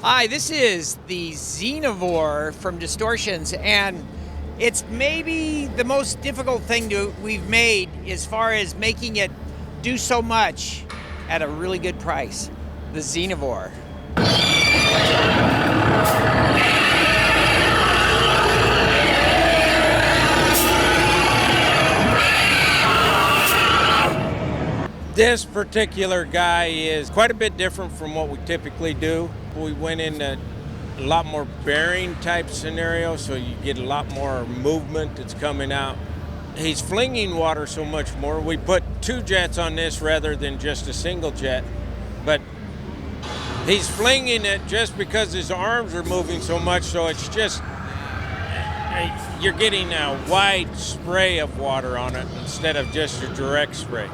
Hi, this is the Xenovore from Distortions, and it's maybe the most difficult thing we've made as far as making it do so much at a really good price. The Xenovore. This particular guy is quite a bit different from what we typically do. We went into a lot more bearing type scenario, so you get a lot more movement that's coming out. He's flinging water so much more. We put two jets on this rather than just a single jet, but he's flinging it just because his arms are moving so much, so it's just, you're getting a wide spray of water on it instead of just a direct spray.